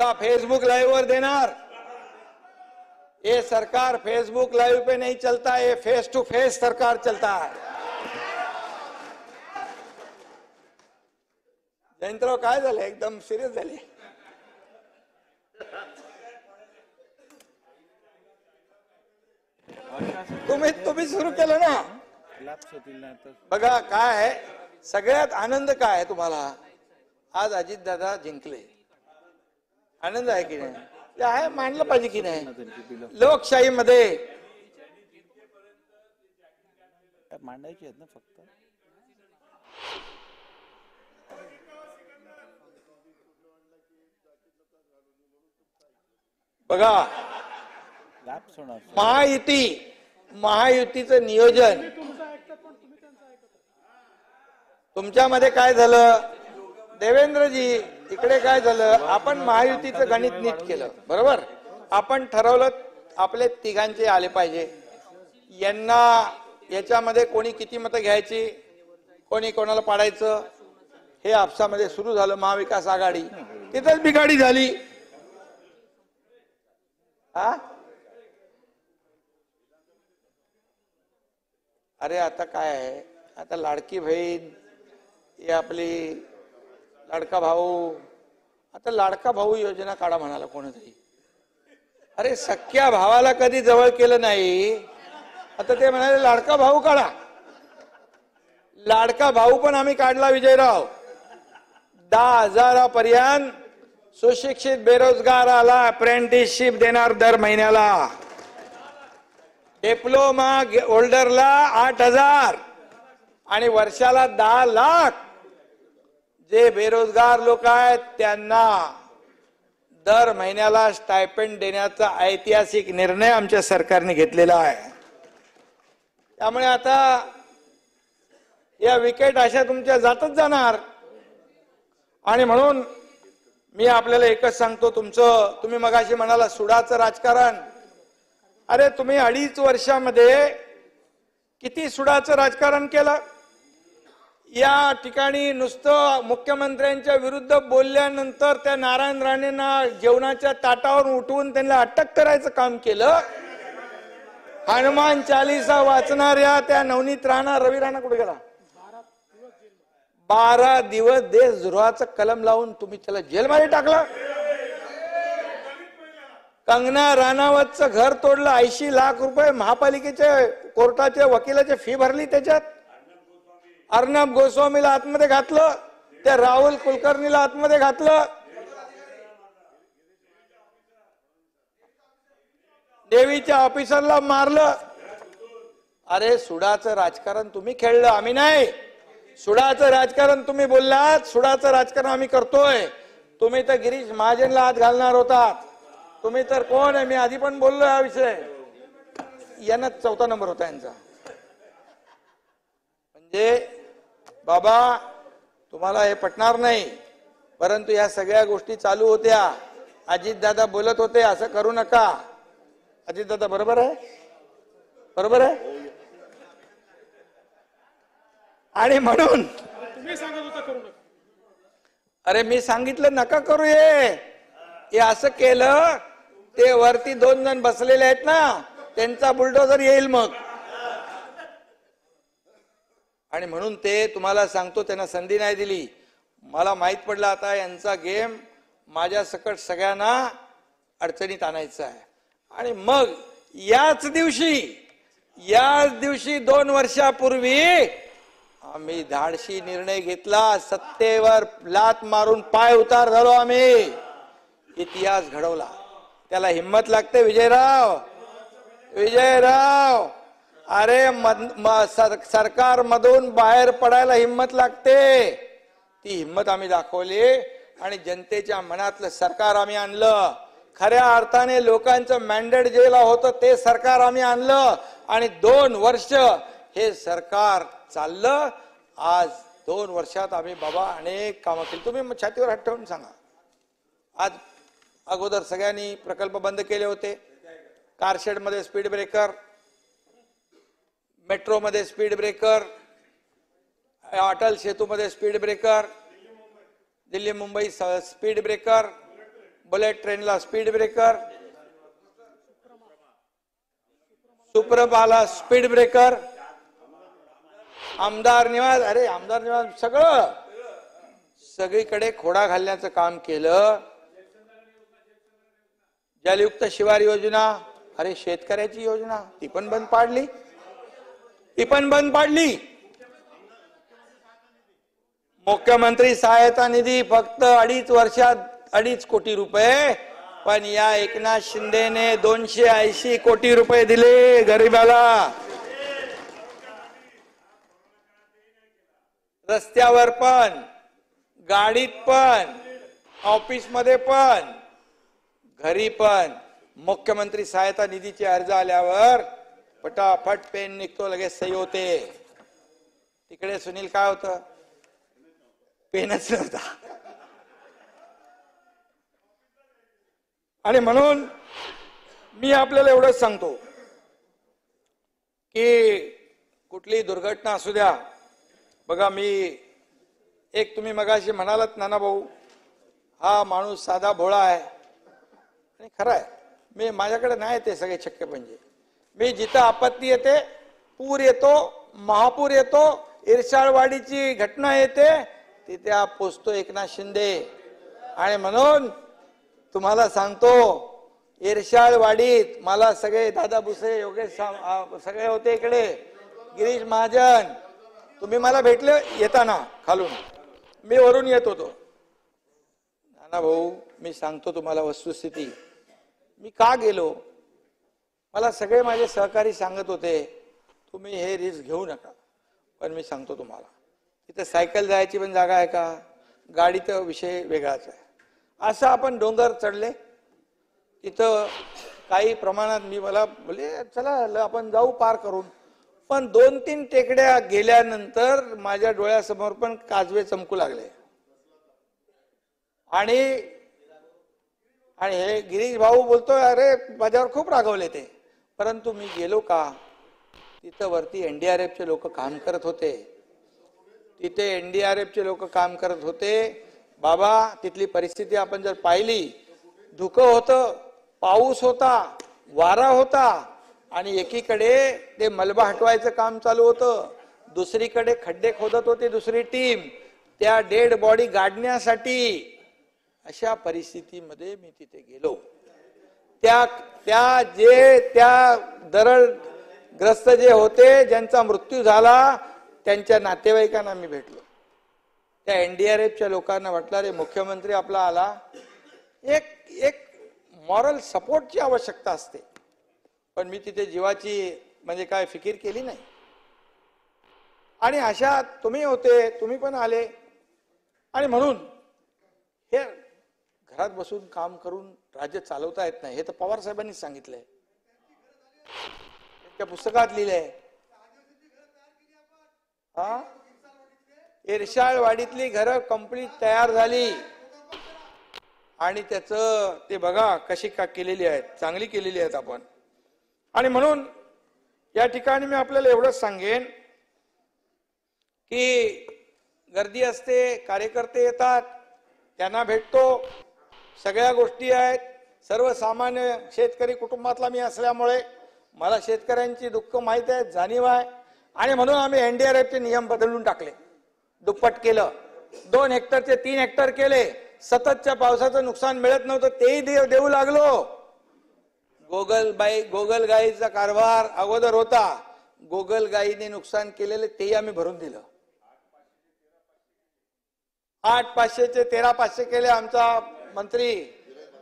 का Facebook live वर देणार? ये सरकार फेसबुक लाइव पे नहीं चलता, ये फेस टू फेस सरकार चलता है। जयंतराव काय झालं, एकदम सिरियस झाले? तुम्ही सुरू केलं ना? बघा काय आहे, सगळ्यात आनंद काय आहे तुम्हाला? आज अजितदादा जिंकले, आनंद आहे की नाही? ते आहे, मानलं पाहिजे की नाही? लोकशाहीमध्ये मांडायची आहेत ना फक्त. बघा, महायुतीचं नियोजन तुमच्यामध्ये काय झालं? देवेंद्रजी इकडे काय झालं? आपण महायुतीचं गणित नीट केलं, बरोबर? आपण ठरवलं आपले तिघांचे आले पाहिजे, यांना याच्यामध्ये कोणी किती मतं घ्यायची, कोणी कोणाला पाडायचं, हे आपसामध्ये सुरू झालं. महाविकास आघाडी तिथेच बिघाडी झाली. अरे आता काय आहे, आता लाडकी बहीण, ही आपली लाडका भाऊ, आता लाडका भाऊ योजना काढा म्हणाला कोणतरी. अरे सख्या भावाला कधी जवळ केलं नाही, आता ते म्हणाले लाडका भाऊ काढा. लाडका भाऊ पण आम्ही काढला विजयराव. 10,000 पर्यंत सुशिक्षित बेरोजगाराला अप्रेंटिसशिप देणार दर महिन्याला. डिप्लोमा होल्डरला 8,000 आणि वर्षाला 10 लाख. जे बेरोजगार लोक आहेत त्यांना दर महिन्याला स्टायपेंड देण्याचा ऐतिहासिक निर्णय आमच्या सरकारने घेतलेला आहे. त्यामुळे आता या विकेट अशा तुमच्या जातच जाणार. आणि म्हणून मी आपल्याला एकच सांगतो, तुम्ही मगाशी म्हणाला सुडाचं राजकारण. अरे तुम्ही 2.5 वर्षामध्ये किती सुडाचं राजकारण केलं? या ठिकाणी नुसतं मुख्यमंत्र्यांच्या विरुद्ध बोलल्यानंतर त्या नारायण राणेंना जेवणाच्या ताटावर उठवून त्यांना अटक करायचं काम केलं. हनुमान चालीसा वाचणाऱ्या त्या नवनीत राणा, रवी राणा कुठे गेला? 12 दिवस देशद्रोहाचं कलम लावून तुम्ही त्याला जेलमध्ये टाकलं. कंगना राणावतचं घर तोडलं. 80 लाख रुपये महापालिकेचे कोर्टाच्या वकिलाची फी भरली त्याच्यात. अर्णब गोस्वामीला आतमध्ये घातलं, त्या राहुल कुलकर्णीला आतमध्ये घातलं. देवीच्या ऑफिसरला मारलं. अरे सुडाचं राजकारण तुम्ही खेळलं, आम्ही नाही. सुडाचं राजकारण तुम्ही बोललात, सुडाचं राजकारण आम्ही करतोय. तुम्ही तर गिरीश महाजनला हात घालणार होतात. तुम्ही तर कोण आहे, मी आधी पण बोललो हा विषय. यांना 4था नंबर होता यांचा. म्हणजे बाबा तुम्हाला हे पटणार नाही, परंतु या सगळ्या गोष्टी चालू होत्या. अजितदादा बोलत होते असं करू नका. अजितदादा बरोबर आहे, बरोबर आहे. आणि म्हणून तुम्ही सांगत होता करू नका. अरे मी सांगितलं नका करू. हे असं केलं ते वरती 2 जण बसलेले आहेत ना, त्यांचा बुलडोझर येईल मग. आणि म्हणून ते तुम्हाला सांगतो, त्यांना संधी नाही दिली. मला माहित पडलं आता यांचा गेम माझ्या सकट सगळ्यांना अडचणीत आणायचा आहे. आणि मग याच दिवशी 2 वर्षापूर्वी आम्ही धाडशी निर्णय घेतला. सत्तेवर लात मारून पाय उतार झालो आम्ही. इतिहास घडवला. त्याला हिम्मत लागते विजयराव. अरे सरकार मधून बाहेर पडायला हिम्मत लागते. ती हिम्मत आम्ही दाखवली आणि जनतेच्या मनातलं सरकार आम्ही आणलं. खऱ्या अर्थाने लोकांचं मॅन्डेट जेला होतं ते सरकार आम्ही आणलं आणि 2 वर्ष हे सरकार चाललं. आज 2 वर्षात आम्ही बाबा अनेक कामं केली. तुम्ही छातीवर हात ठेवून सांगा. आज अगोदर सगळ्यांनी प्रकल्प बंद केले होते. कारशेड मध्ये स्पीड ब्रेकर, मेट्रो मध्ये स्पीड ब्रेकर, अटल सेतू मध्ये speed breaker, Delhi Mumbai speed breaker, bullet ट्रेनला स्पीड ब्रेकर, सुप्रभाला स्पीड ब्रेकर, आमदार निवास, अरे आमदार निवास सगळं सगळीकडे खोडा घालण्याचं काम केलं. जलयुक्त शिवार योजना, अरे शेतकऱ्याची योजना ती पण बंद पाडली, ती पण बंद पाडली. मुख्यमंत्री सहायता निधी फक्त 2.5 वर्षात 2.5 कोटी रुपये, पण या एकनाथ शिंदेने 280 कोटी रुपये दिले गरीबाला. रस्त्यावर पण, गाडीत पण, ऑफिस मध्ये पण, घरी पण मुख्यमंत्री सहायता निधीचे अर्ज आल्यावर फटाफट पेन निघतो, लगेच सही होते. तिकडे सुनील काय होतं, पेनच नव्हता. आणि म्हणून मी आपल्याला एवढंच सांगतो की कुठलीही दुर्घटना असू द्या, बघा मी एक, तुम्ही मगाशी म्हणालात नाना भाऊ, हा माणूस साधा भोळा आहे, आणि खरं आहे. मी माझ्याकडे नाही ते सगळे छक्के पंजे. मी जिथं आपत्ती येते, पूर येतो, महापूर येतो, इरशाळवाडीची घटना येते, तिथे पोचतो एकनाथ शिंदे. आणि म्हणून तुम्हाला सांगतो, इरशाळवाडीत मला सगळे दादा भुसे, योगेश सगळे होते इकडे, गिरीश महाजन, तुम्ही मला भेटले येताना खालून, मी वरून येत होतो. नाना भाऊ मी सांगतो तुम्हाला वस्तुस्थिती, मी का गेलो, मला सगळे माझे सहकारी सांगत होते तुम्ही हे रिस्क घेऊ नका, पण मी सांगतो तुम्हाला, तिथे सायकल जायची पण जागा आहे का, गाडीचा विषय वेगळाच आहे. असं आपण डोंगर चढले, तिथं काही प्रमाणात मी मला बोलले चला आपण जाऊ पार करून, पण 2-3 टेकड्या गेल्यानंतर माझ्या डोळ्यासमोर पण काजवे चमकू लागले. आणि हे गिरीश भाऊ बोलतोय अरे माझ्यावर खूप रागवले ते, परंतु मी गेलो का, तिथं वरती एनडीआरएफचे लोक काम करत होते, तिथे एनडीआरएफचे लोक काम करत होते. बाबा तिथली परिस्थिती आपण जर पाहिली, धुकं होतं, पाऊस होता, वारा होता, आणि एकीकडे ते मलबा हटवायचं काम चालू होतं, दुसरीकडे खड्डे खोदत होते दुसरी टीम, त्या डेड बॉडी गाडण्यासाठी. अशा परिस्थितीमध्ये मी तिथे गेलो. त्या दरडग्रस्त जे होते, ज्यांचा मृत्यू झाला, त्यांच्या नातेवाईकांना मी भेटलो. त्या एनडीआरएफच्या लोकांना वाटलं अरे मुख्यमंत्री आपला आला, एक मॉरल सपोर्टची आवश्यकता असते, पण मी तिथे जीवाची म्हणजे काय फिकीर केली नाही. आणि अशा तुम्ही होते, तुम्ही पण आले, आणि म्हणून हे घरात बसून काम करून राज्य चालवता येत नाही, हे तर पवार साहेबांनी सांगितलंय, त्या पुस्तकात लिहिलंय. हा, इरशाळवाडीतली घरं कंप्लीट तयार झाली, आणि त्याचं ते बघा कशी का केलेली आहेत, चांगली केलेली आहेत आपण. आणि म्हणून या ठिकाणी मी आपल्याला एवढंच सांगेन की गर्दी असते, कार्यकर्ते येतात, त्यांना भेटतो, सगळ्या गोष्टी आहेत. सर्वसामान्य शेतकरी कुटुंबातला मी असल्यामुळे मला शेतकऱ्यांची दुःख माहित आहे, जाणीव आहे. आणि म्हणून आम्ही एनडीआरएफचे नियम बदलून टाकले, दुप्पट केलं, 2 हेक्टरचे 3 हेक्टर केले. सततच्या पावसाचं नुकसान मिळत नव्हतं, तेही देऊ लागलो. गोगलगाईचा कारभार अगोदर होता, गोगलगाईने नुकसान केलेले तेही आम्ही भरून दिलं. 8,500चे 13,500 केले. आमचा मंत्री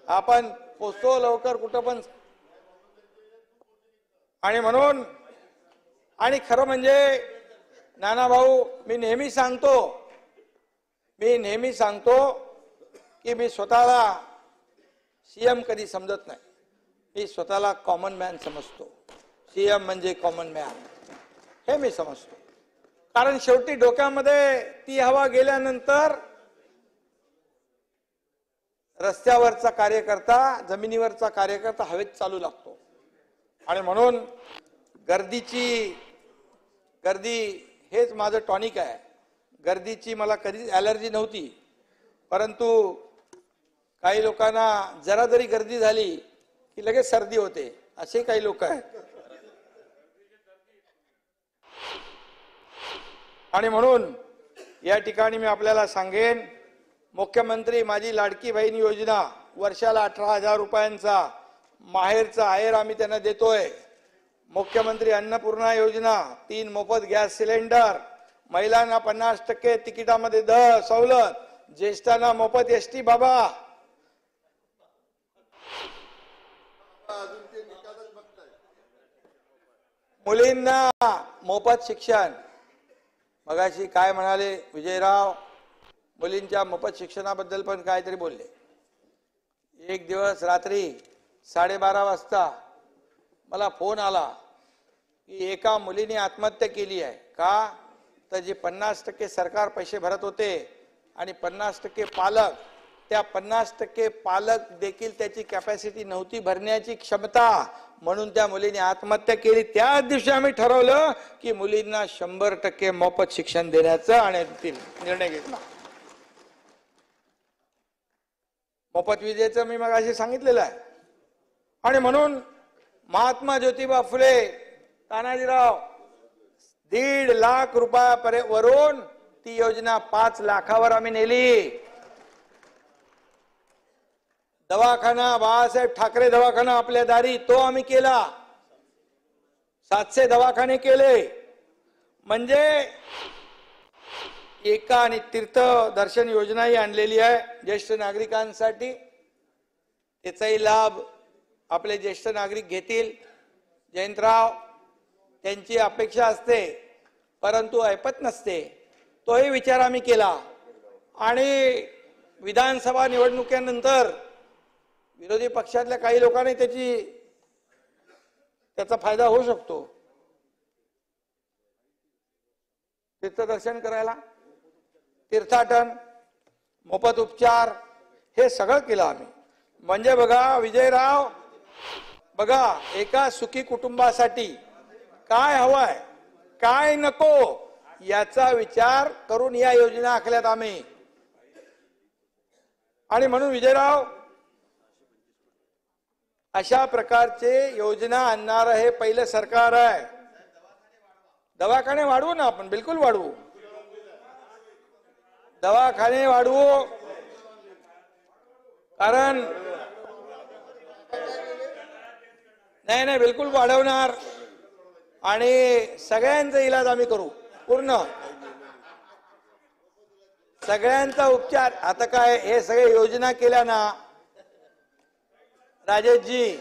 आपण पोचतो लवकर कुठं पण. आणि म्हणून, आणि खरं म्हणजे नाना भाऊ मी नेहमी सांगतो की मी स्वतःला सीएम कधी समजत नाही, मी स्वतःला कॉमन मॅन समजतो. सीएम म्हणजे कॉमन मॅन हे मी समजतो. कारण शेवटी डोक्यामध्ये ती हवा गेल्यानंतर रस्त्यावरचा कार्यकर्ता, जमिनीवरचा कार्यकर्ता हवेत चालू लागतो. आणि म्हणून गर्दी हेच माझं टॉनिक आहे. गर्दीची मला कधीच ॲलर्जी नव्हती, परंतु काही लोकांना जरा जरी गर्दी झाली की लगेच सर्दी होते, असे काही लोक आहेत. आणि म्हणून या ठिकाणी मी आपल्याला सांगेन, मुख्यमंत्री माझी लाडकी बहीण योजना वर्षाला 18,000 रुपयांचा माहेरचा आहेर आम्ही त्यांना देतोय. मुख्यमंत्री अन्नपूर्णा योजना, 3 मोफत गॅस सिलेंडर, महिलांना 50% तिकिटामध्ये सवलत, ज्येष्ठांना मोफत एसटी बाबा, मुलींना मोफत शिक्षण. मगाशी काय म्हणाले विजयराव, मुलींच्या मोफत शिक्षणाबद्दल पण काहीतरी बोलले. एक दिवस रात्री 12:30 वाजता मला फोन आला की एका मुलीने आत्महत्या केली आहे. का तर जे 50% सरकार पैसे भरत होते आणि 50% पालक, त्या 50% पालक देखील त्याची कॅपॅसिटी नव्हती भरण्याची क्षमता, म्हणून त्या मुलीने आत्महत्या केली. त्याच दिवशी आम्ही ठरवलं की मुलींना 100% मोफत शिक्षण देण्याचा आणि निर्णय घेतला. मोफत विजेचं मी मगाशी सांगितलेलं आहे. आणि म्हणून महात्मा ज्योतिबा फुले, तानाजीराव 1.5 लाख रुपयापर्यंत वरून ती योजना 5 लाखावर आम्ही नेली. दवाखाना, बाळासाहेब ठाकरे दवाखाना आपल्या दारी, तो आम्ही केला. 700 दवाखाने केले. म्हणजे एका आणि तीर्थ दर्शन योजनाही आणलेली आहे ज्येष्ठ नागरिकांसाठी. त्याचाही लाभ आपले ज्येष्ठ नागरिक घेतील. जयंतराव, त्यांची अपेक्षा असते परंतु ऐपत नसते, तोही विचार आम्ही केला. आणि विधानसभा निवडणुकीनंतर विरोधी पक्षातल्या काही लोकांनी त्याचा फायदा होऊ शकतो. तीर्थदर्शन करायला, तीर्थाटन, मोफत उपचार, हे सगळं केलं आम्ही. म्हणजे बघा विजयराव, बघा एका सुखी कुटुंबासाठी काय हवंय, काय नको, याचा विचार करून या योजना आखल्यात आम्ही. आणि म्हणून विजयराव, अशा प्रकारचे योजना आणणारं हे पहिलं सरकार आहे. दवाखाने वाढवू ना आपण, बिलकुल वाढवू, दवाखाने वाढवू. कारण नाही बिलकुल वाढवणार. आणि सगळ्यांचा इलाज आम्ही करू, पूर्ण सगळ्यांचा उपचार. आता काय हे सगळे योजना केल्या ना राजेशजी,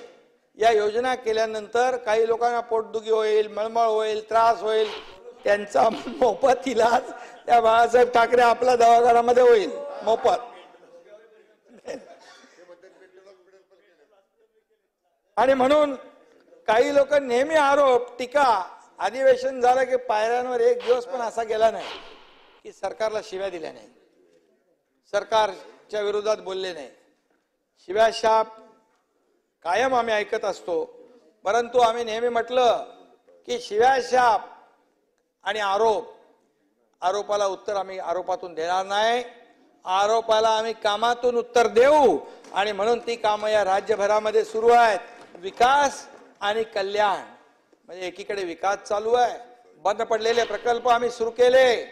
या योजना केल्यानंतर काही लोकांना पोटदुखी होईल, मळमळ होईल, त्रास होईल, त्यांचा मोफत इलाज त्या बाळासाहेब ठाकरे आपल्या दवाखान्यामध्ये होईल मोफत. आणि म्हणून काही लोक नेहमी आरोप, टीका, अधिवेशन झालं की पायऱ्यांवर एक दिवस पण असा गेला नाही की सरकारला शिव्या दिल्या नाही, सरकारच्या विरोधात बोलले नाही. शिव्या शाप कायम आम्ही ऐकत असतो. परंतु आम्ही नेहमी म्हटलं की शिव्या शाप आणि आरोपाला उत्तर आम्ही आरोपातून देणार नाही, आरोपाला आम्ही कामातून उत्तर देऊ. आणि म्हणून ती कामं या राज्यभरामध्ये सुरू आहेत. विकास आणि कल्याण, म्हणजे एकीकडे विकास चालू आहे, बंद पडलेले प्रकल्प आम्ही सुरू केले,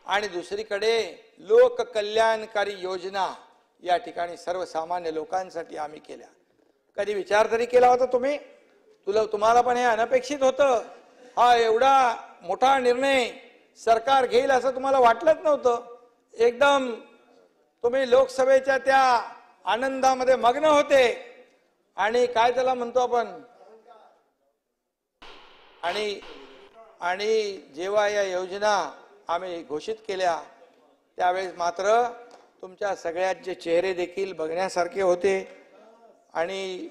आणि दुसरीकडे लोक कल्याणकारी योजना या ठिकाणी सर्वसामान्य लोकांसाठी आम्ही केल्या. कधी विचार तरी केला होता तुम्ही? तुम्हाला पण हे अनपेक्षित होतं? हा एवढा मोठा निर्णय सरकार घेईल असं तुम्हाला वाटलंच नव्हतं. एकदम तुम्ही लोकसभेच्या त्या आनंदामध्ये मग्न होते. आणि काय त्याला म्हणतो आपण, आणि जेव्हा या योजना आम्ही घोषित केल्या त्यावेळेस मात्र तुमच्या सगळ्यांचे चेहरे देखील बघण्यासारखे होते. आणि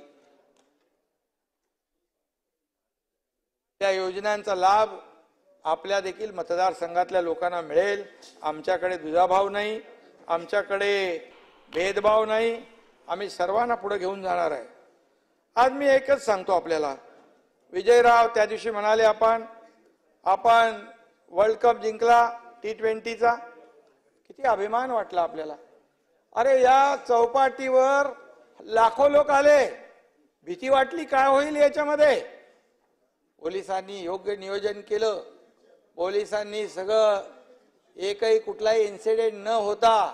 त्या योजनांचा लाभ आपल्या देखील मतदारसंघातल्या लोकांना मिळेल. आमच्याकडे दुजाभाव नाही, आमच्याकडे भेदभाव नाही, आम्ही सर्वांना पुढे घेऊन जाणार आहे. आज मी एकच सांगतो आपल्याला, विजयराव त्या दिवशी म्हणाले आपण वर्ल्ड कप जिंकला T20चा, किती अभिमान वाटला आपल्याला. अरे या चौपाटीवर लाखो लोक आले, भीती वाटली काय होईल याच्यामध्ये. पोलिसांनी योग्य नियोजन केलं, पोलिसांनी सगळं एकही कुठलाही इन्सिडेंट न होता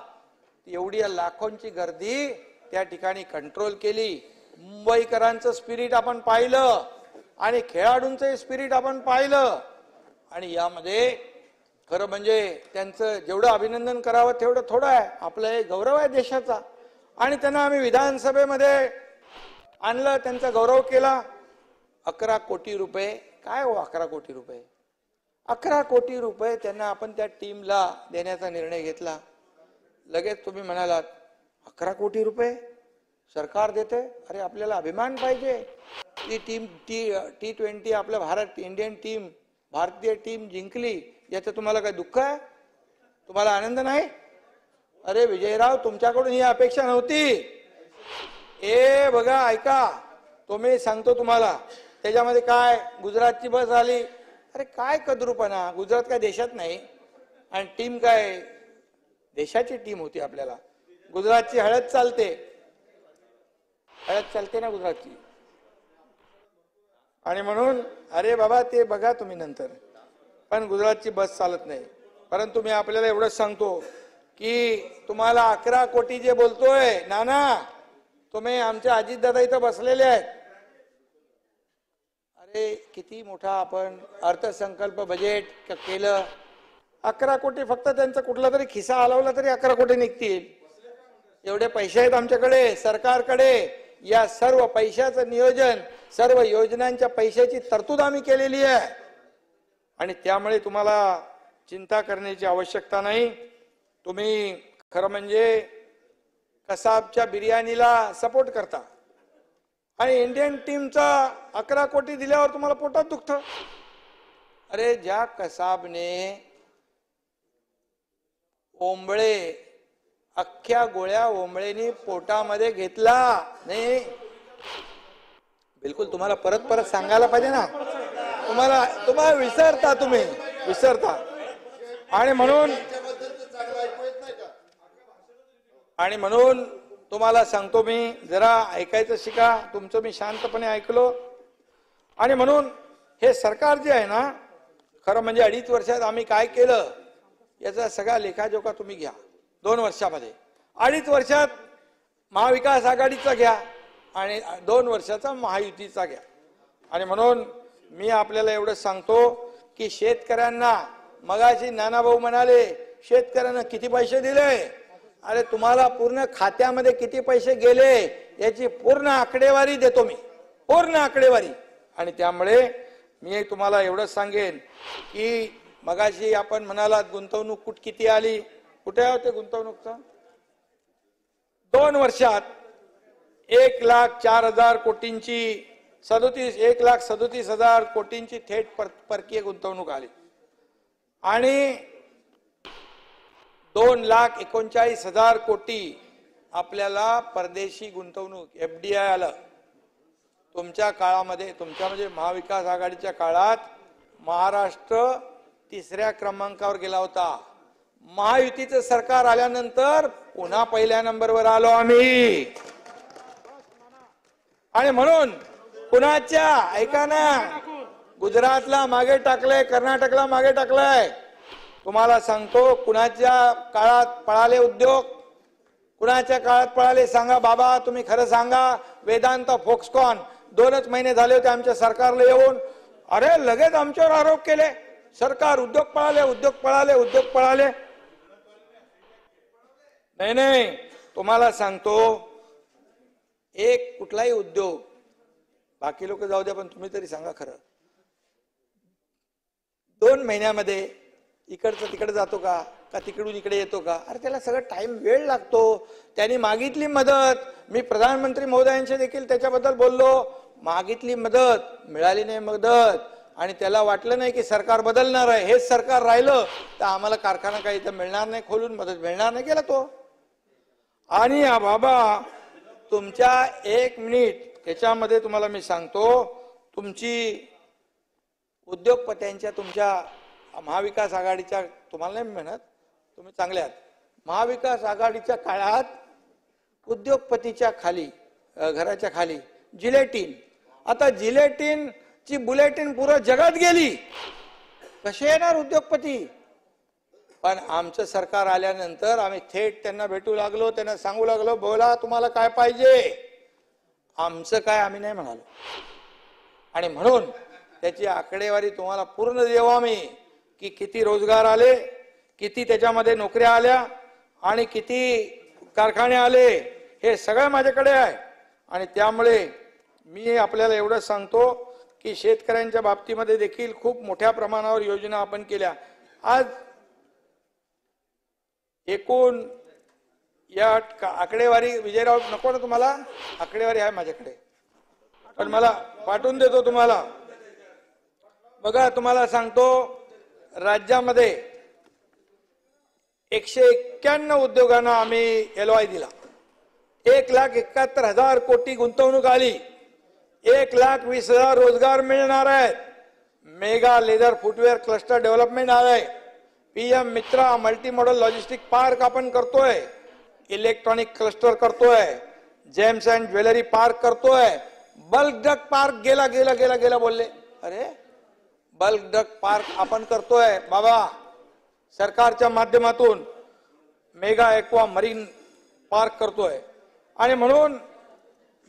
एवढी लाखोंची गर्दी त्या ठिकाणी कंट्रोल केली. मुंबईकरांचं स्पिरिट आपण पाहिलं आणि खेळाडूंचं स्पिरिट आपण पाहिलं. आणि यामध्ये खरं म्हणजे त्यांचं जेवढं अभिनंदन करावं तेवढं थोडं आहे. आपला एक गौरव आहे देशाचा आणि त्यांना आम्ही विधानसभेमध्ये आणलं, त्यांचा गौरव केला. 11 कोटी रुपये काय हो, 11 कोटी रुपये, 11 कोटी रुपये त्यांना आपण त्या टीमला देण्याचा निर्णय घेतला. लगेच तुम्ही म्हणालात 11 कोटी रुपये सरकार देते, अरे आपल्याला अभिमान पाहिजे. ती टीम T20 आपल्या इंडियन टीम, भारतीय टीम जिंकली, याचं तुम्हाला काय दुःख आहे? तुम्हाला आनंद नाही? अरे विजयराव, तुमच्याकडून ही अपेक्षा नव्हती. बघा ऐका, तुम्ही सांगतो तुम्हाला, त्याच्यामध्ये काय गुजरातची बस आली. अरे काय कद्रूपणा, गुजरात काय देशात नाही आणि टीम काय देशाची टीम होती. आपल्याला गुजरातची हळद चालते ना गुजरातची. आणि म्हणून अरे बाबा ते बघा तुम्ही नंतर, पण गुजरातची बस चालत नाही. परंतु मी आपल्याला एवढंच सांगतो की तुम्हाला 11 कोटी जे बोलतोय नाना, तुम्ही आमच्या अजितदादा इथं बसलेले आहेत. अरे किती मोठा आपण अर्थसंकल्प बजेट केलं. 11 कोटी फक्त त्यांचा कुठला तरी खिसा हलवला तरी 11 कोटी निघतील. एवढे पैसे आहेत आमच्याकडे, सरकारकडे. या सर्व पैशाचं नियोजन, सर्व योजनांच्या पैशाची तरतूद आम्ही केलेली आहे आणि त्यामुळे तुम्हाला चिंता करण्याची आवश्यकता नाही. तुम्ही खरं म्हणजे कसाबच्या बिर्याणीला सपोर्ट करता आणि इंडियन टीमचा 11 कोटी दिल्यावर तुम्हाला पोटात दुखतं. अरे ज्या कसाबने ओंबळे अख्ख्या गोळ्या ओंबळेनी पोटामध्ये घेतला नाही, बिलकुल तुम्हाला परत सांगायला पाहिजे ना. तुम्हाला विसरता, तुम्ही विसरता. आणि म्हणून तुम्हाला सांगतो, मी जरा ऐकायचं शिका. तुमचं मी शांतपणे ऐकलो. आणि म्हणून हे सरकार जे आहे ना, खरं म्हणजे 2.5 वर्षात आम्ही काय केलं याचा सगळा लेखाजोखा तुम्ही घ्या. 2 वर्षामध्ये 2.5 वर्षात महाविकास आघाडीचा घ्या आणि 2 वर्षाचा महायुतीचा घ्या. आणि म्हणून मी आपल्याला एवढं सांगतो की शेतकऱ्यांना, मगाशी नानाभाऊ म्हणाले शेतकऱ्यांना किती पैसे दिले. अरे तुम्हाला पूर्ण खात्यामध्ये किती पैसे गेले याची पूर्ण आकडेवारी देतो मी, पूर्ण आकडेवारी. आणि त्यामुळे मी तुम्हाला एवढंच सांगेन की मगाशी आपण म्हणालात गुंतवणूक किती आली, कुठे होते गुंतवणूकचा? 2 वर्षात 1,04,000 कोटींची 1,37,000 कोटींची थेट परकीय गुंतवणूक आली आणि 2,39,000 कोटी आपल्याला परदेशी गुंतवणूक FDI आलं. तुमच्या काळामध्ये, तुमच्या म्हणजे महाविकास आघाडीच्या काळात महाराष्ट्र 3ऱ्या क्रमांकावर गेला होता. महायुतीचं सरकार आल्यानंतर पुन्हा 1ल्या नंबरवर आलो आम्ही. आणि म्हणून कुणाच्या, ऐका ना, गुजरातला मागे टाकलंय, कर्नाटकला मागे टाकलंय. तुम्हाला सांगतो कुणाच्या काळात पळाले उद्योग, कुणाच्या काळात पळाले सांगा बाबा, तुम्ही खरं सांगा. वेदांत, फोक्सकॉन 2च महिने झाले होते आमच्या सरकारला येऊन. अरे लगेच आमच्यावर आरोप केले, सरकार उद्योग पळाले, उद्योग पळाले, उद्योग पळाले. नाही, तुम्हाला सांगतो एक कुठलाही उद्योग, बाकी लोक जाऊ द्या पण तुम्ही तरी सांगा खरं, 2 महिन्यामध्ये इकडचं तिकडे जातो का तिकडून इकडे येतो का? अरे त्याला सगळं टाइम, वेळ लागतो. त्यांनी मागितली मदत, मी प्रधानमंत्री महोदयांशी देखील त्याच्याबद्दल बोललो. मागितली मदत, मिळाली नाही मदत आणि त्याला वाटलं नाही की सरकार बदलणार आहे. हेच सरकार राहिलं तर आम्हाला कारखाना काही इथं मिळणार नाही, खोलून मदत मिळणार नाही, गेला तो. आणि बाबा तुमच्या 1 मिनिट त्याच्यामध्ये तुम्हाला मी सांगतो, तुमची उद्योगपत्यांच्या, तुमच्या महाविकास आघाडीच्या, तुम्हाला नाही म्हणत, तुम्ही चांगले आहात, महाविकास आघाडीच्या काळात उद्योगपतीच्या खाली घराच्या खाली जिलेटिन. आता जिलेटिन ची बुलेटिन पुरं जगात गेली. कसे येणार उद्योगपती? पण आमचं सरकार आल्यानंतर आम्ही थेट त्यांना भेटू लागलो, त्यांना सांगू लागलो, बोला तुम्हाला काय पाहिजे, आमचं काय आम्ही नाही म्हणालो. आणि म्हणून त्याची आकडेवारी तुम्हाला पूर्ण देऊ आम्ही की किती रोजगार आले, किती त्याच्यामध्ये नोकऱ्या आल्या आणि किती कारखाने आले, हे सगळं माझ्याकडे आहे. आणि त्यामुळे मी आपल्याला एवढं सांगतो की शेतकऱ्यांच्या बाबतीमध्ये देखील खूप मोठ्या प्रमाणावर योजना आपण केल्या. आज एकूण या आकडेवारी विजयराव नको ना तुम्हाला, आकडेवारी आहे माझ्याकडे पण मला पाठवून देतो तुम्हाला. बघा तुम्हाला सांगतो, राज्यामध्ये 191 उद्योगांना आम्ही LOI दिला. 1,71,000 कोटी गुंतवणूक आली. 1,20,000 रोजगार मिळणार आहेत. Mega leather footwear cluster development आहे. PM मित्रा मल्टी मॉडल लॉजिस्टिक पार्क आपण करतोय. इलेक्ट्रॉनिक क्लस्टर करतोय. जेम्स अँड ज्वेलरी पार्क करतोय. बल्क ड्रग पार्क गेला गेला गेला गेला बोलले, अरे बल्क ड्रग पार्क आपण करतोय बाबा सरकारच्या माध्यमातून. मेगा एक्वा मरीन पार्क करतोय. आणि म्हणून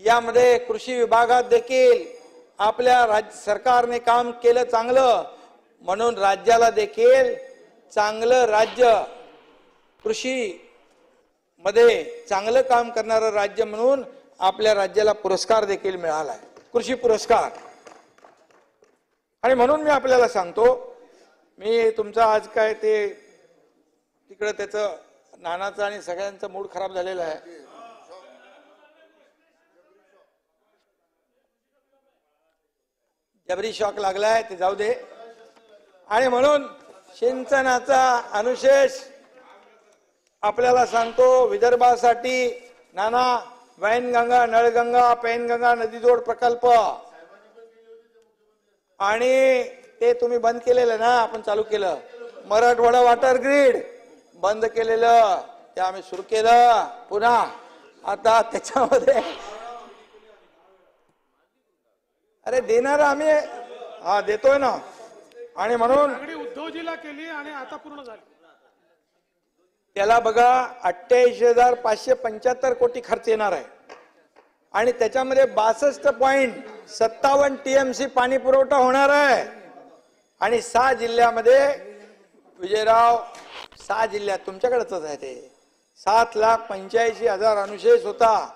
यामध्ये कृषी विभागात देखील आपल्या राज्य सरकारने काम केलं चांगलं, म्हणून राज्याला देखील चांगलं राज्य, कृषी मध्ये चांगलं काम करणारं राज्य म्हणून आपल्या राज्याला पुरस्कार देखील मिळाला आहे, कृषी पुरस्कार. आणि म्हणून मी आपल्याला सांगतो, मी तुमचा आज काय ते तिकडे त्याचं नानाचं आणि सगळ्यांचा मूड खराब झालेला आहे. जबरी शॉक लागलाय, ते जाऊ दे. आणि म्हणून सिंचनाचा अनुशेष आपल्याला सांगतो, विदर्भासाठी नाना वैनगंगा, नळगंगा, पैनगंगा नदीजोड प्रकल्प आणि ते तुम्ही बंद केलेलं ना, आपण चालू केलं. मराठवाडा वॉटर ग्रीड बंद केलेलं, ते आम्ही सुरू केलं पुन्हा. आता त्याच्यामध्ये अरे देणार आम्ही, हा देतोय ना. आणि म्हणून उद्धवजीला केली आणि आता पूर्ण झाली. त्याला बघा 28,575 कोटी खर्च येणार आहे. आणि त्याच्यामध्ये 62.57 TMC पाणी पुरवठा होणार आहे. आणि 6 जिल्ह्यामध्ये विजयराव, 6 जिल्ह्यात तुमच्याकडेच आहे ते 7,85,000 अनुशेष होता,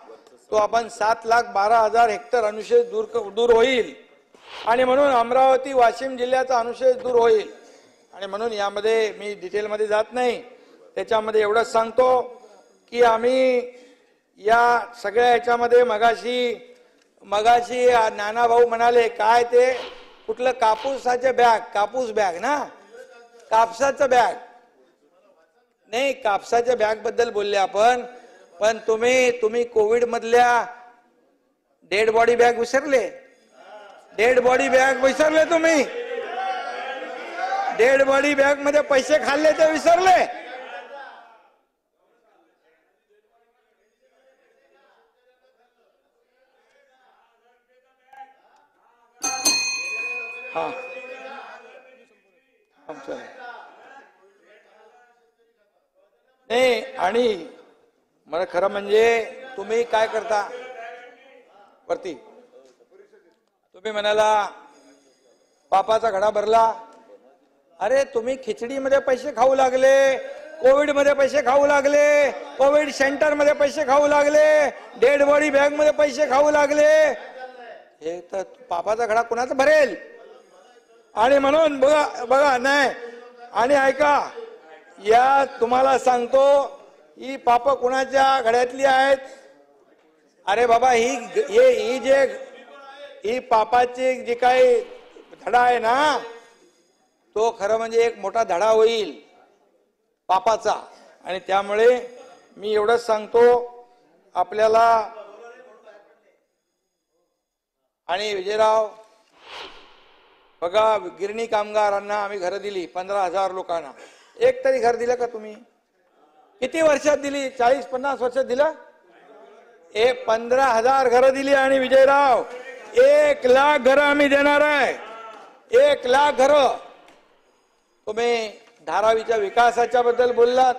तो आपण 7,12,000 हेक्टर अनुशेष दूर होईल. आणि म्हणून अमरावती वाशिम जिल्ह्याचा अनुशेष दूर होईल. आणि म्हणून यामध्ये मी डिटेलमध्ये जात नाही, त्याच्यामध्ये एवढंच सांगतो की आम्ही या सगळ्या याच्यामध्ये मगाशी नाना भाऊ म्हणाले काय ते कुठलं कापूसाचे बॅग, कापूस बॅग ना, कापसाचं बॅग नाही, कापसाच्या बॅग बद्दल बोलले आपण. पण तुम्ही कोविड मधल्या डेड बॉडी बॅग विसरले. डेड बॉडी बॅग विसरले तुम्ही. डेड बॉडी बॅग मध्ये पैसे खाल्ले ते विसरले. हा नाही. आणि मला खरं म्हणजे तुम्ही काय करता वरती, तुम्ही म्हणाला पापाचा घडा भरला. अरे तुम्ही खिचडीमध्ये पैसे खाऊ लागले, कोविड मध्ये पैसे खाऊ लागले, कोविड सेंटर मध्ये पैसे खाऊ लागले, डेड बॉडी बॅग मध्ये पैसे खाऊ लागले. हे तर पापाचा घडा कुणाचा भरेल. आणि म्हणून बघा नाही. आणि ऐका, या तुम्हाला सांगतो ही पाप कुणाच्या घड्यातली आहेत. अरे बाबा ही पापाची जी काही धडा आहे ना, तो खरं म्हणजे एक मोठा धडा होईल पापाचा. आणि त्यामुळे मी एवढंच सांगतो आपल्याला. आणि विजयराव बघा, गिरणी कामगारांना आम्ही घरं दिली 15,000 लोकांना. एक तरी घर दिलं का तुम्ही? किती वर्षात दिली? 40-50 वर्षात दिलं? 15,000 घरं दिली आणि विजयराव 1,00,000 घरं आम्ही देणार आहे. 1,00,000 घरं. तुम्ही धारावीच्या विकासाच्या बद्दल बोललात.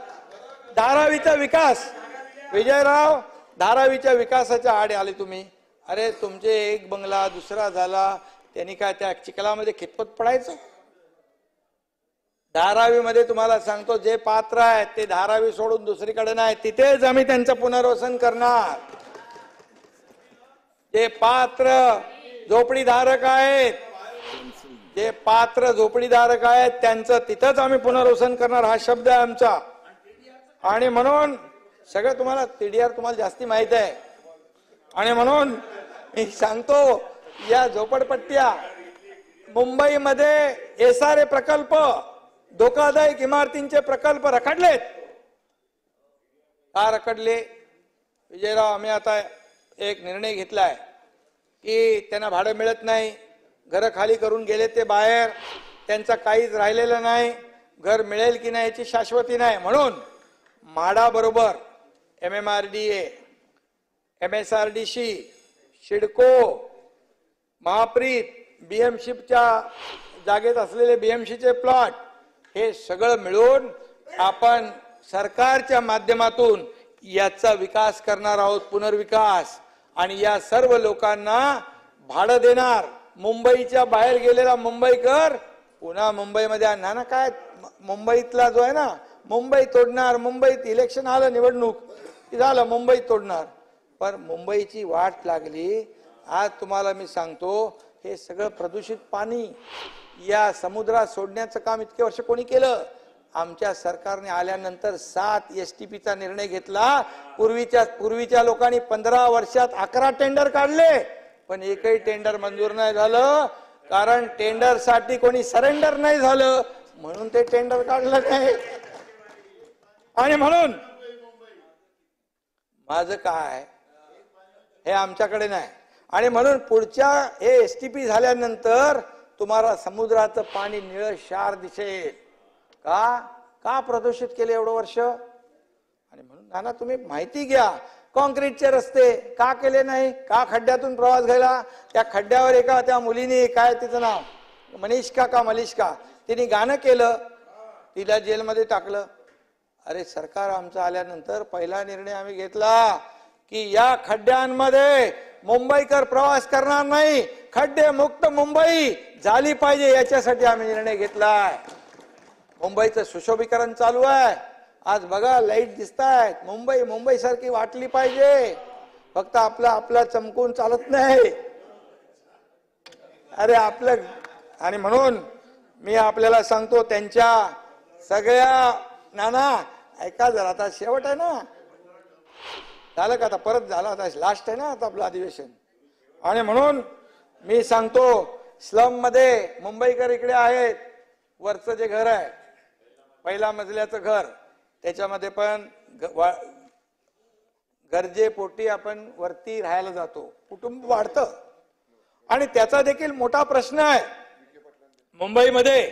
धारावीचा विकास विजयराव, धारावीच्या विकासाच्या आड आले तुम्ही. अरे तुमचे एक बंगला दुसरा झाला, त्यांनी काय त्या चिखलामध्ये खितपत पडायचं? धारावीमध्ये तुम्हाला सांगतो, जे पात्र आहेत ते धारावी सोडून दुसरीकडे नाही, तिथेच आम्ही त्यांचं पुनर्वसन करणार. जे पात्र झोपडीधारक आहेत, जे पात्र झोपडीधारक आहेत त्यांचं तिथंच आम्ही पुनर्वसन करणार, हा शब्द आहे आमचा. आणि म्हणून सगळं तुम्हाला TDR तुम्हाला जास्ती माहित आहे. आणि म्हणून मी सांगतो, या झोपडपट्ट्या मुंबईमध्ये SRA प्रकल्प, धोकादायक इमारतींचे प्रकल्प रखडलेत. का रखडले विजयराव? आम्ही आता एक निर्णय घेतलाय की त्यांना भाडं मिळत नाही, घरं खाली करून गेले ते बाहेर, त्यांचा काहीच राहिलेलं नाही, घर मिळेल की नाही याची शाश्वती नाही. म्हणून म्हाडा बरोबर MMRDA, MSRDC, शिडको, महाप्रीत, BMCच्या जागेत असलेले BMCचे प्लॉट, हे सगळं मिळून आपण सरकारच्या माध्यमातून याचा विकास करणार आहोत, पुनर्विकास. आणि या सर्व लोकांना भाडं देणार. मुंबईच्या बाहेर गेलेला मुंबईकर पुन्हा मुंबईमध्ये आणणार ना. काय मुंबईतला जो आहे ना, मुंबई तोडणार. मुंबईत इलेक्शन आलं, निवडणूक झालं, मुंबई तोडणार. पण मुंबईची वाट लागली. आज तुम्हाला मी सांगतो, हे सगळं प्रदूषित पाणी या समुद्रात सोडण्याचं काम इतके वर्ष कोणी केलं? आमच्या सरकारने आल्यानंतर 7 STPचा निर्णय घेतला. पूर्वीच्या लोकांनी 15 वर्षात 11 टेंडर काढले, पण एकही टेंडर मंजूर नाही झालं. कारण टेंडरसाठी कोणी सरेंडर नाही झालं, म्हणून ते टेंडर काढलं नाही. आणि म्हणून माझं काय, हे आमच्याकडे नाही. आणि म्हणून पुढच्या हे STP झाल्यानंतर तुम्हाला समुद्राचं पाणी निळं क्षार दिसेल. का प्रदूषित केले एवढं वर्ष? आणि म्हणून नाना तुम्ही माहिती घ्या, कॉन्क्रीटचे रस्ते का केले नाही? का खड्ड्यातून प्रवास घ्यायला? त्या खड्ड्यावर एका त्या मुलीने, काय तिचं नाव, मनीषका का मलिष्का, तिने गाणं केलं, तिला जेलमध्ये टाकलं. अरे सरकार आमचं आल्यानंतर पहिला निर्णय आम्ही घेतला की या खड्ड्यांमध्ये मुंबईकर प्रवास करणार नाही, खड्डे मुक्त मुंबई झाली पाहिजे, याच्यासाठी आम्ही निर्णय घेतलाय. मुंबईचं सुशोभीकरण चालू आहे. आज बघा लाईट दिसतायत. मुंबई सारखी वाटली पाहिजे. फक्त आपला चमकून चालत नाही. अरे आपलं. आणि म्हणून मी आपल्याला सांगतो, त्यांच्या सगळ्या नाना ऐका जरा, आता शेवट आहे ना, झालं का? आता परत झालं, आता लास्ट आहे ना आता आपलं अधिवेशन. आणि म्हणून मी सांगतो, स्लम मध्ये मुंबईकर इकडे आहेत. वरचं जे घर आहे, पहिल्या मजल्याचं घर, त्याच्यामध्ये पण गरजेपोटी आपण वरती राहायला जातो, कुटुंब वाढतं. आणि त्याचा देखील मोठा प्रश्न आहे. मुंबईमध्ये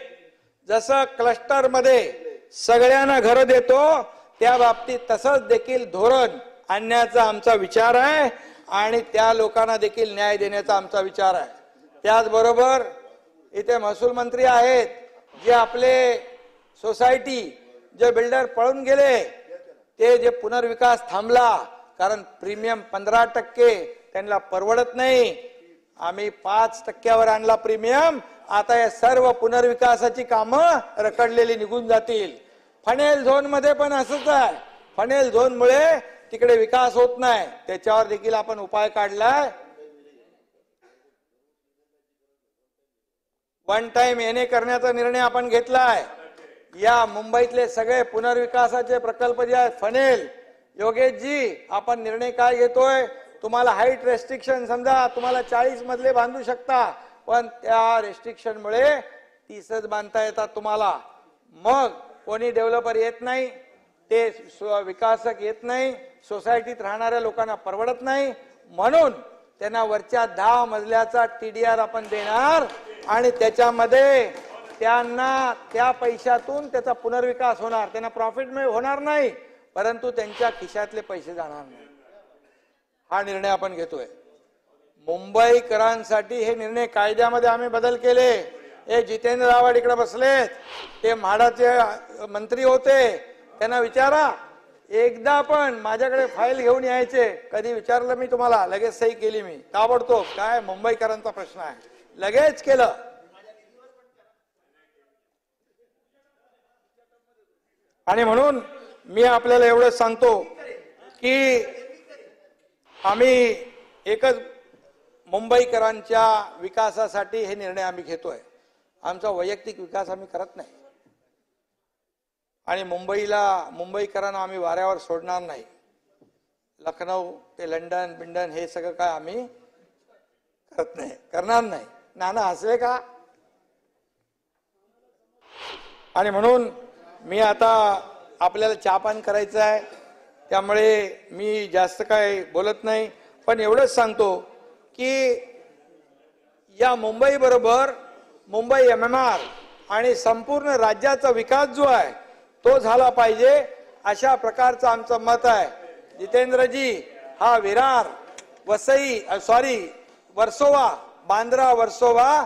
जसं क्लस्टर मध्ये सगळ्यांना घरं देतो, त्या बाबतीत तसंच देखील धोरण आणण्याचा आमचा विचार आहे. आणि त्या लोकांना देखील न्याय देण्याचा आमचा विचार आहे. त्याचबरोबर इथे महसूल मंत्री आहेत, जे आपले सोसायटी जे बिल्डर पळून गेले, ते जे पुनर्विकास थांबला, कारण प्रीमियम 15% त्यांना परवडत नाही. आम्ही 5% आणला प्रीमियम. आता या सर्व पुनर्विकासाची कामं रखडलेली निघून जातील. फनेल झोन मध्ये पण असंच आहे. फनेल झोन मुळे तिकडे विकास होत नाही. त्याच्यावर देखील आपण उपाय काढलाय. वन टाइम येणे करण्याचा निर्णय आपण घेतलाय. या मुंबईतले सगळे पुनर्विकासाचे प्रकल्प जे आहेत, फनेल, योगेशजी आपण निर्णय काय घेतोय? तुम्हाला हाईट रेस्ट्रिक्शन, समजा तुम्हाला 40 मजले बांधू शकता, पण त्या रेस्ट्रिक्शन मुळे 30च बांधता येतात तुम्हाला. मग कोणी डेव्हलपर येत नाही, ते विकासक येत नाही, सोसायटीत राहणाऱ्या लोकांना परवडत नाही. म्हणून त्यांना वरच्या 10 मजल्याचा TDR आपण देणार. आणि त्याच्यामध्ये त्यांना त्या पैशातून त्याचा पुनर्विकास होणार. त्यांना प्रॉफिट होणार नाही, परंतु त्यांच्या खिशातले पैसे जाणार नाही. हा निर्णय आपण घेतोय. मुंबईकरांसाठी हे निर्णय कायद्यामध्ये आम्ही बदल केले. हे जितेंद्र आव्हाड इकडे बसलेत, ते म्हाडाचे मंत्री होते, त्यांना विचारा. एकदा पण माझ्याकडे फाईल घेऊन यायचे, कधी विचारलं मी तुम्हाला, लगेच सही केली मी ताबडतोब. काय मुंबईकरांचा प्रश्न आहे, लगेच केलं. आणि म्हणून मी आपल्याला एवढंच सांगतो की आम्ही एकच मुंबईकरांच्या विकासासाठी हे निर्णय आम्ही घेतोय. आमचा वैयक्तिक विकास आम्ही करत नाही आणि मुंबईकरांना आम्ही वाऱ्यावर सोडणार नाही. लखनौ ते लंडन बिंडन हे सगळं काय आम्ही करत नाही, करणार नाही. नाना हसवे का? आणि म्हणून मी आता आपल्याला चहापान करायचं आहे, त्यामुळे मी जास्त काय बोलत नाही. पण एवढंच सांगतो की या मुंबई बरोबर मुंबई MMR आणि संपूर्ण राज्याचा विकास जो आहे तो झाला पाहिजे, अशा प्रकारचं आमचं मत आहे. जितेंद्रजी, हा विरार वर्सोवा, बांद्रा वर्सोवा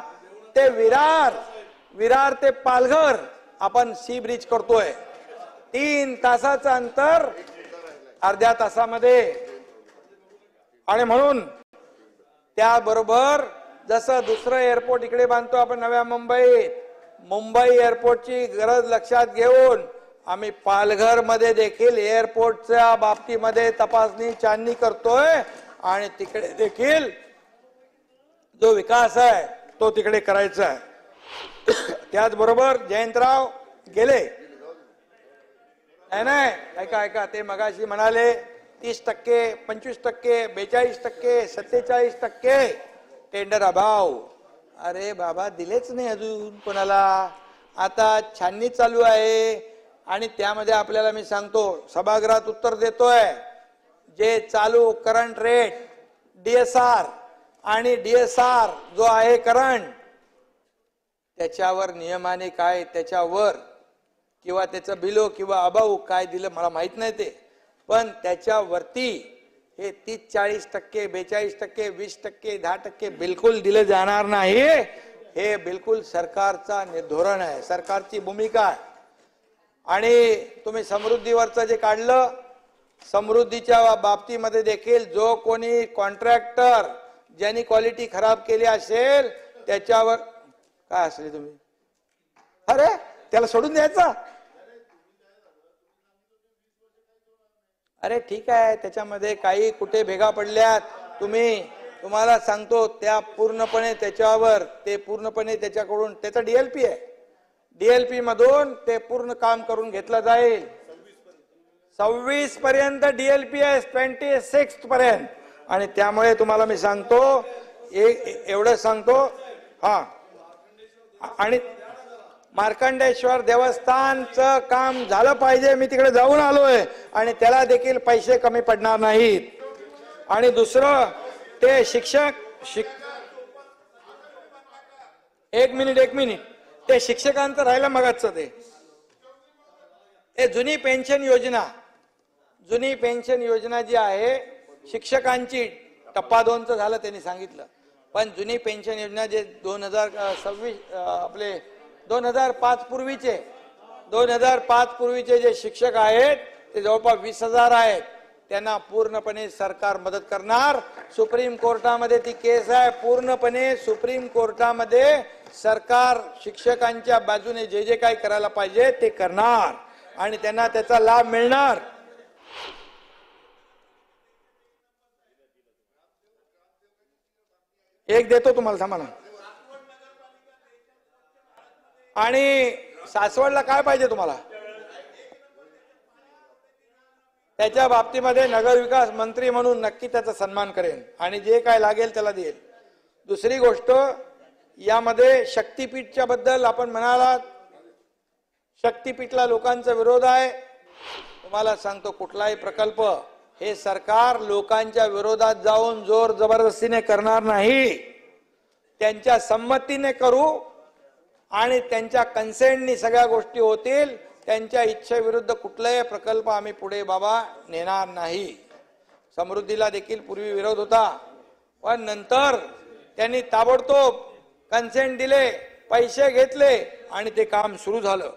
ते विरार ते पालघर आपण सी ब्रिज करतोय. 3 तासाचं अंतर अर्ध्या तासामध्ये. आणि म्हणून त्याबरोबर जसं दुसरं एअरपोर्ट इकडे बांधतो आपण नव्या मुंबई एअरपोर्टची गरज लक्षात घेऊन आम्ही पालघर मध्ये देखील एअरपोर्टच्या बाबतीमध्ये तपासणी छाननी करतोय आणि तिकडे देखील जो विकास आहे तो तिकडे करायचा आहे. त्याचबरोबर जयंतराव गेले नाही, ऐका, ते मगाशी म्हणाले 30%, 25%, 42%, 47% टेंडर अभाव. अरे बाबा, दिलेच नाही अजून कोणाला. आता छाननी चालू आहे आणि त्यामध्ये आपल्याला मी सांगतो, सभागृहात उत्तर देतोय, जे चालू करंट रेट DSR आणि DSR जो आहे करंट, त्याच्यावर नियमाने काय त्याच्यावर किंवा त्याचं बिलो किंवा अभाव काय दिलं मला माहित नाही ते, पण त्याच्यावरती हे 30-40%, 42%, 20%, 10% बिलकुल दिले जाणार नाही. हे बिलकुल सरकारचा धोरण आहे, सरकारची भूमिका आहे. आणि तुम्ही समृद्धीवरचं जे काढलं, समृद्धीच्या बाबतीमध्ये देखील जो कोणी कॉन्ट्रॅक्टर ज्यांनी क्वालिटी खराब केली असेल त्याच्यावर काय असले तुम्ही, अरे त्याला सोडून द्यायचा. अरे ठीक आहे, त्याच्यामध्ये काही कुठे भेगा पडल्यात, तुम्हाला सांगतो त्या पूर्णपणे त्याच्यावर ते पूर्णपणे त्याच्याकडून त्याचा DLP आहे, DLP मधून ते पूर्ण काम करून घेतलं जाईल. 26 पर्यंत DLP आहे, 26 पर्यंत. आणि त्यामुळे तुम्हाला मी सांगतो, एवढं सांगतो. हा, आणि मार्कंडेश्वर देवस्थानचं काम झालं पाहिजे. मी तिकडे जाऊन आलोय आणि त्याला देखील पैसे कमी पडणार नाहीत. आणि दुसरं ते एक मिनिट ते शिक्षकांचं राहिलं मगाच ते जुनी पेन्शन योजना जी आहे शिक्षकांची, टप्पा 2चं झालं त्यांनी सांगितलं, पण जुनी पेन्शन योजना जे 2026 आपले 2005 पूर्वीचे जे शिक्षक आहेत ते जवळपास 20,000 आहेत. त्यांना पूर्णपणे सरकार मदत करणार. सुप्रीम कोर्टामध्ये ती केस आहे, पूर्णपणे सुप्रीम कोर्टामध्ये सरकार शिक्षकांच्या बाजूने जे जे काही करायला पाहिजे ते करणार आणि त्यांना त्याचा लाभ मिळणार. एक देतो तुम्हाला, थांबा ना. आणि सासवडला काय पाहिजे तुम्हाला, त्याच्या बाबतीमध्ये नगरविकास मंत्री म्हणून नक्की त्याचा सन्मान करेन आणि जे काय लागेल त्याला देईल. दुसरी गोष्ट, यामध्ये शक्तीपीठच्या बद्दल आपण म्हणालात, शक्तीपीठला लोकांचा विरोध आहे. तुम्हाला सांगतो, कुठलाही प्रकल्प हे सरकार लोकांच्या विरोधात जाऊन जोर जबरदस्तीने करणार नाही. त्यांच्या संमतीने करू आणि त्यांच्या कन्सेंटनी सगळ्या गोष्टी होतील. त्यांच्या इच्छेविरुद्ध कुठलाही प्रकल्प आम्ही पुढे बाबा नेणार नाही. समृद्धीला देखील पूर्वी विरोध होता, पण नंतर त्यांनी ताबडतोब कन्सेंट दिले, पैसे घेतले आणि ते काम सुरू झालं.